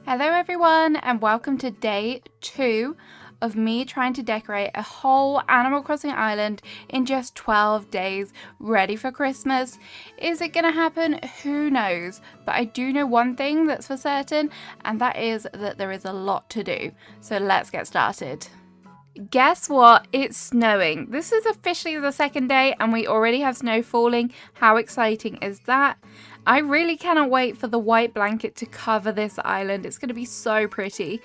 Hello everyone and welcome to day 2 of me trying to decorate a whole Animal Crossing island in just 12 days, ready for Christmas. Is it gonna happen? Who knows? But I do know one thing that's for certain, and that is that there is a lot to do. So let's get started. Guess what? It's snowing. This is officially the second day and we already have snow falling. How exciting is that? I really cannot wait for the white blanket to cover this island. It's going to be so pretty.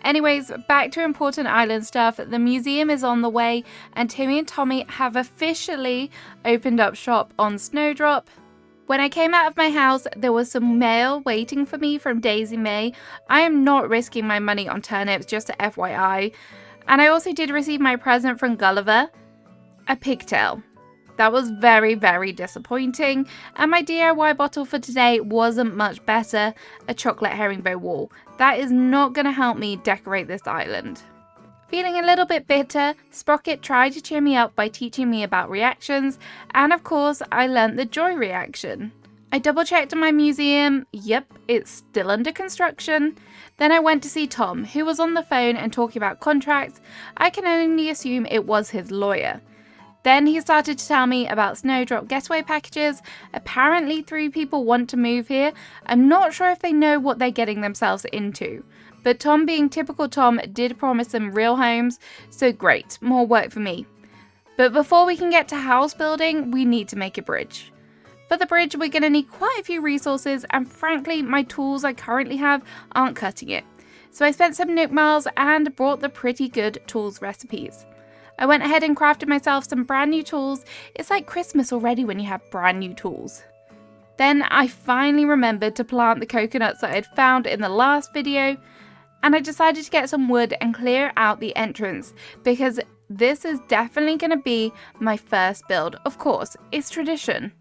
Anyways, back to important island stuff. The museum is on the way and Timmy and Tommy have officially opened up shop on Snowdrop. When I came out of my house, there was some mail waiting for me from Daisy May. I am not risking my money on turnips, just a FYI. And I also did receive my present from Gulliver, a pigtail. That was very, very disappointing. And my DIY bottle for today wasn't much better, a chocolate herringbone wall. That is not going to help me decorate this island. Feeling a little bit bitter, Sprocket tried to cheer me up by teaching me about reactions, and of course I learnt the joy reaction. I double checked on my museum, yep, it's still under construction. Then I went to see Tom, who was on the phone and talking about contracts. I can only assume it was his lawyer. Then he started to tell me about Snowdrop getaway packages. Apparently 3 people want to move here. I'm not sure if they know what they're getting themselves into. But Tom, being typical Tom, did promise them real homes, so great, more work for me. But before we can get to house building, we need to make a bridge. For the bridge, we're going to need quite a few resources, and frankly, my tools I currently have aren't cutting it. So I spent some Nook miles and brought the pretty good tools recipes. I went ahead and crafted myself some brand new tools. It's like Christmas already when you have brand new tools. Then I finally remembered to plant the coconuts that I'd found in the last video, and I decided to get some wood and clear out the entrance because this is definitely going to be my first build. Of course, it's tradition.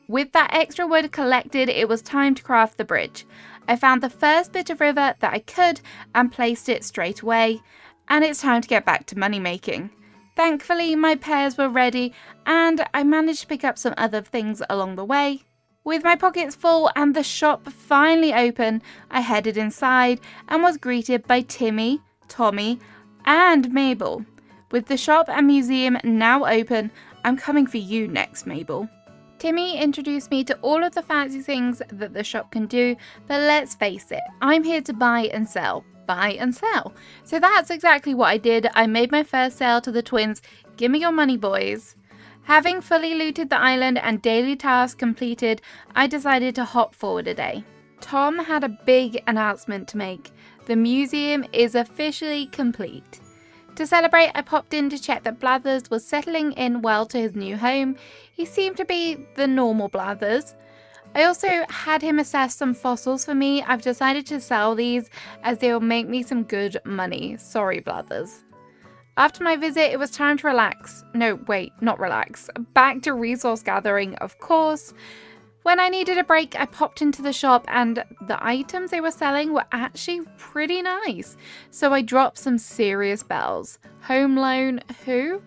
With that extra wood collected, it was time to craft the bridge. I found the first bit of river that I could and placed it straight away, and it's time to get back to money making. Thankfully, my pears were ready and I managed to pick up some other things along the way. With my pockets full and the shop finally open, I headed inside and was greeted by Timmy, Tommy, and Mabel. With the shop and museum now open, I'm coming for you next, Mabel. Timmy introduced me to all of the fancy things that the shop can do, but let's face it, I'm here to buy and sell. Buy and sell. So that's exactly what I did. I made my first sale to the twins. Give me your money, boys. Having fully looted the island and daily tasks completed, I decided to hop forward a day. Tom had a big announcement to make. The museum is officially complete. To celebrate, I popped in to check that Blathers was settling in well to his new home. He seemed to be the normal Blathers. I also had him assess some fossils for me. I've decided to sell these as they will make me some good money. Sorry, Blathers. After my visit, it was time to relax. No, wait, not relax. Back to resource gathering, of course. When I needed a break, I popped into the shop and the items they were selling were actually pretty nice. So I dropped some serious bells. Home loan, who?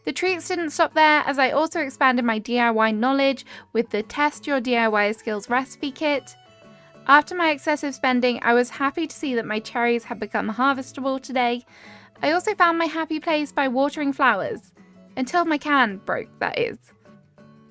The treats didn't stop there as I also expanded my DIY knowledge with the Test Your DIY Skills recipe kit. After my excessive spending, I was happy to see that my cherries had become harvestable today. I also found my happy place by watering flowers. Until my can broke, that is.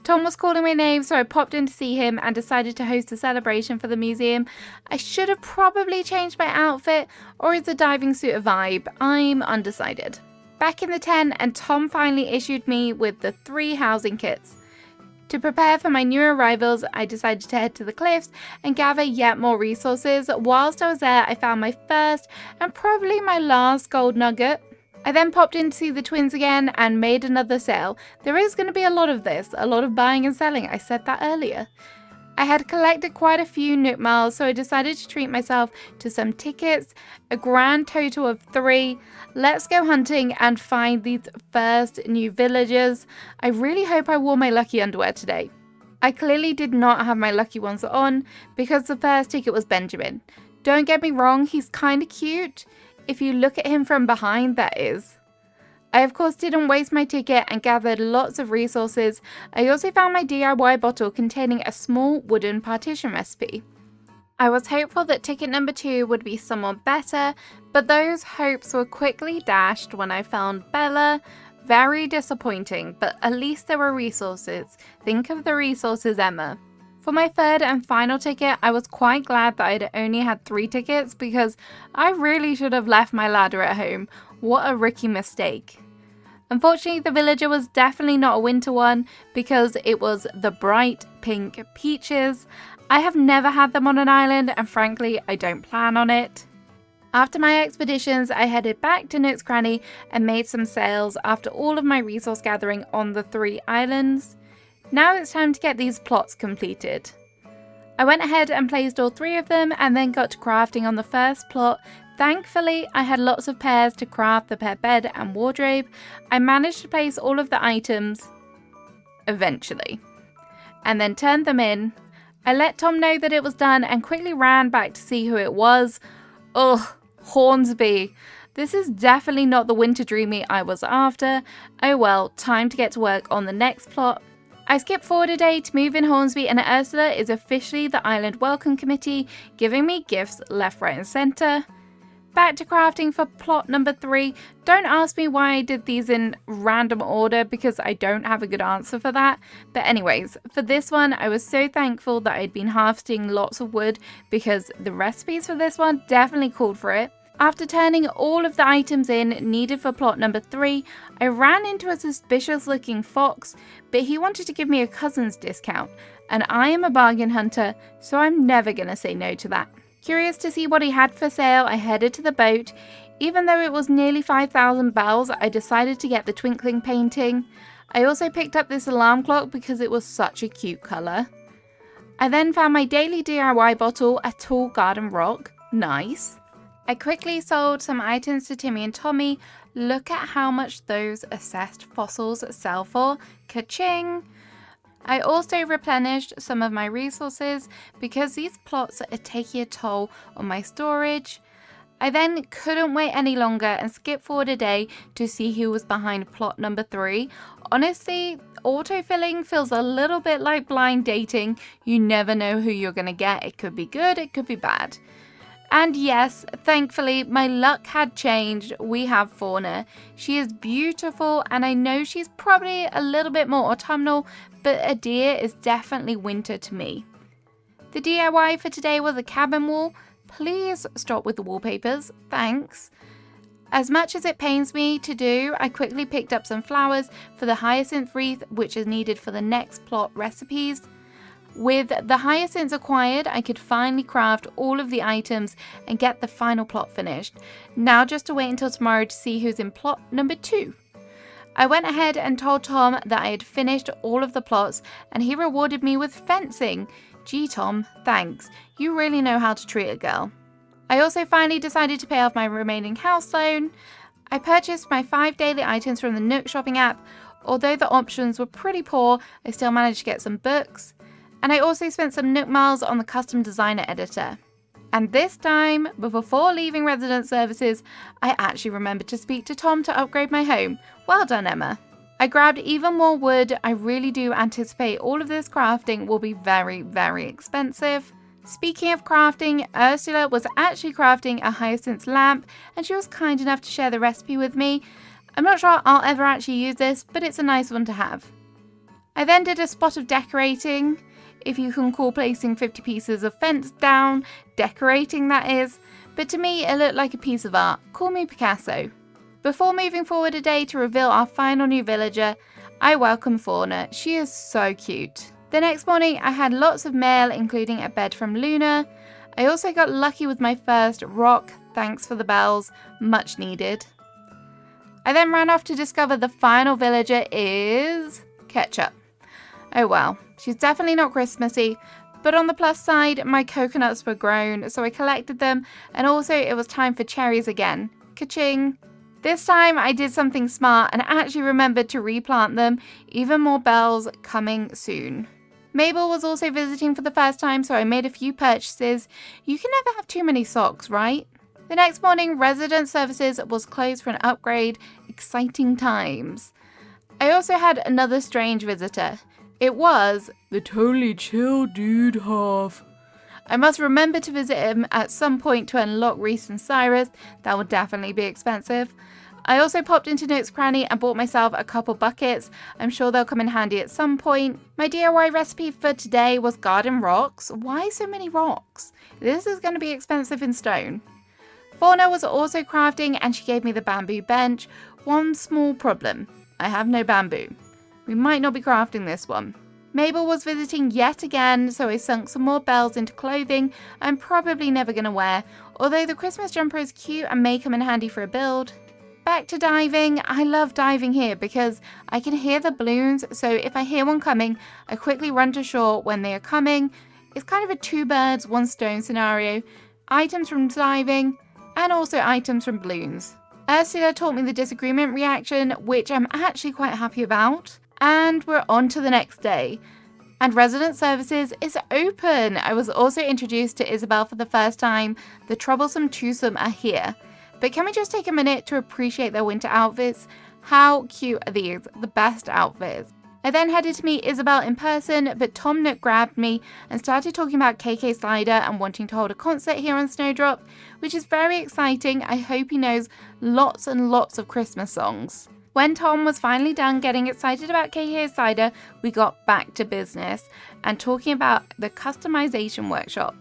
Tom was calling my name, so I popped in to see him and decided to host a celebration for the museum. I should have probably changed my outfit, or is the diving suit a vibe? I'm undecided. Back in the tent, and Tom finally issued me with the 3 housing kits. To prepare for my new arrivals, I decided to head to the cliffs and gather yet more resources. Whilst I was there, I found my first and probably my last gold nugget. I then popped in to see the twins again and made another sale. There is going to be a lot of this, a lot of buying and selling. I said that earlier. I had collected quite a few Nook miles, so I decided to treat myself to some tickets, a grand total of 3. Let's go hunting and find these first new villagers. I really hope I wore my lucky underwear today. I clearly did not have my lucky ones on because the first ticket was Benjamin. Don't get me wrong, he's kind of cute. If you look at him from behind, that is. I of course didn't waste my ticket and gathered lots of resources. I also found my DIY bottle containing a small wooden partition recipe. I was hopeful that ticket number 2 would be somewhat better, but those hopes were quickly dashed when I found Bella. Very disappointing, but at least there were resources. Think of the resources, Emma. For my third and final ticket, I was quite glad that I'd only had 3 tickets because I really should have left my ladder at home. What a rookie mistake. Unfortunately, the villager was definitely not a winter one because it was the bright pink peaches. I have never had them on an island, and frankly, I don't plan on it. After my expeditions, I headed back to Nook's Cranny and made some sales after all of my resource gathering on the 3 islands. Now it's time to get these plots completed. I went ahead and placed all 3 of them and then got to crafting on the first plot. Thankfully, I had lots of pairs to craft the pair bed and wardrobe. I managed to place all of the items eventually and then turned them in. I let Tom know that it was done and quickly ran back to see who it was. Ugh, Hornsby. This is definitely not the winter dreamy I was after. Oh well, time to get to work on the next plot. I skipped forward a day to move in Hornsby, and Ursula is officially the Island Welcome Committee, giving me gifts left, right and centre. Back to crafting for plot number 3. Don't ask me why I did these in random order because I don't have a good answer for that. But anyways, for this one, I was so thankful that I'd been harvesting lots of wood because the recipes for this one definitely called for it. After turning all of the items in needed for plot number 3, I ran into a suspicious looking fox, but he wanted to give me a cousin's discount, and I am a bargain hunter, so I'm never gonna say no to that. Curious to see what he had for sale, I headed to the boat. Even though it was nearly 5,000 bells, I decided to get the twinkling painting. I also picked up this alarm clock because it was such a cute colour. I then found my daily DIY bottle, a tall garden rock. Nice. I quickly sold some items to Timmy and Tommy. Look at how much those assessed fossils sell for. Ka-ching! I also replenished some of my resources because these plots are taking a toll on my storage. I then couldn't wait any longer and skipped forward a day to see who was behind plot number 3. Honestly, autofilling feels a little bit like blind dating. You never know who you're going to get. It could be good, it could be bad. And yes, thankfully, my luck had changed. We have Fauna. She is beautiful, and I know she's probably a little bit more autumnal, but a deer is definitely winter to me. The DIY for today was a cabin wall. Please stop with the wallpapers. Thanks. As much as it pains me to do, I quickly picked up some flowers for the hyacinth wreath, which is needed for the next plot recipes. With the hyacinths acquired, I could finally craft all of the items and get the final plot finished. Now just to wait until tomorrow to see who's in plot number 2. I went ahead and told Tom that I had finished all of the plots and he rewarded me with fencing. Gee Tom, thanks. You really know how to treat a girl. I also finally decided to pay off my remaining house loan. I purchased my 5 daily items from the Nook shopping app. Although the options were pretty poor, I still managed to get some books. And I also spent some Nook miles on the custom designer editor. And this time, before leaving resident services, I actually remembered to speak to Tom to upgrade my home. Well done, Emma. I grabbed even more wood. I really do anticipate all of this crafting will be very, very expensive. Speaking of crafting, Ursula was actually crafting a hyacinth lamp, and she was kind enough to share the recipe with me. I'm not sure I'll ever actually use this, but it's a nice one to have. I then did a spot of decorating. If you can call placing 50 pieces of fence down, decorating that is, but to me it looked like a piece of art. Call me Picasso. Before moving forward a day to reveal our final new villager, I welcome Fauna. She is so cute. The next morning I had lots of mail, including a bed from Luna. I also got lucky with my first rock, thanks for the bells, much needed. I then ran off to discover the final villager is Ketchup. Oh well, she's definitely not Christmassy, but on the plus side, my coconuts were grown, so I collected them, and also it was time for cherries again. Ka-ching! This time I did something smart and actually remembered to replant them. Even more bells coming soon. Mabel was also visiting for the first time, so I made a few purchases. You can never have too many socks, right? The next morning, resident services was closed for an upgrade. Exciting times. I also had another strange visitor. It was the totally chill dude half. I must remember to visit him at some point to unlock Reese and Cyrus. That will definitely be expensive. I also popped into Nook's Cranny and bought myself a couple buckets. I'm sure they'll come in handy at some point. My DIY recipe for today was garden rocks. Why so many rocks? This is going to be expensive in stone. Fauna was also crafting and she gave me the bamboo bench. One small problem. I have no bamboo. We might not be crafting this one. Mabel was visiting yet again, so I sunk some more bells into clothing I'm probably never going to wear, although the Christmas jumper is cute and may come in handy for a build. Back to diving. I love diving here because I can hear the balloons, so if I hear one coming, I quickly run to shore when they are coming. It's kind of a two birds, one stone scenario. Items from diving and also items from balloons. Ursula taught me the disagreement reaction, which I'm actually quite happy about. And we're on to the next day. And resident services is open. I was also introduced to Isabel for the first time. The troublesome twosome are here. But can we just take a minute to appreciate their winter outfits? How cute are these? The best outfits. I then headed to meet Isabel in person, but Tom Nook grabbed me and started talking about KK Slider and wanting to hold a concert here on Snowdrop, which is very exciting. I hope he knows lots and lots of Christmas songs. When Tom was finally done getting excited about KK Slider, we got back to business and talking about the customization workshop.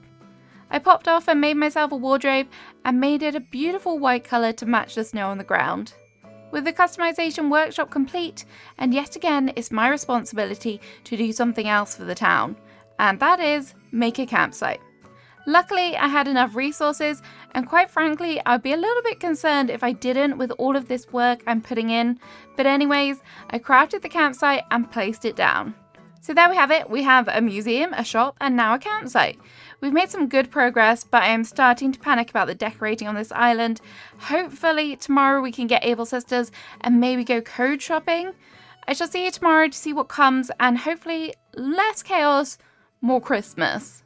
I popped off and made myself a wardrobe and made it a beautiful white colour to match the snow on the ground. With the customization workshop complete, and yet again it's my responsibility to do something else for the town, and that is make a campsite. Luckily I had enough resources, and quite frankly I'd be a little bit concerned if I didn't with all of this work I'm putting in, but anyways, I crafted the campsite and placed it down. So there we have it. We have a museum, a shop, and now a campsite. We've made some good progress, but I am starting to panic about the decorating on this island. Hopefully tomorrow we can get Able Sisters and maybe go code shopping. I shall see you tomorrow to see what comes, and hopefully less chaos, more Christmas.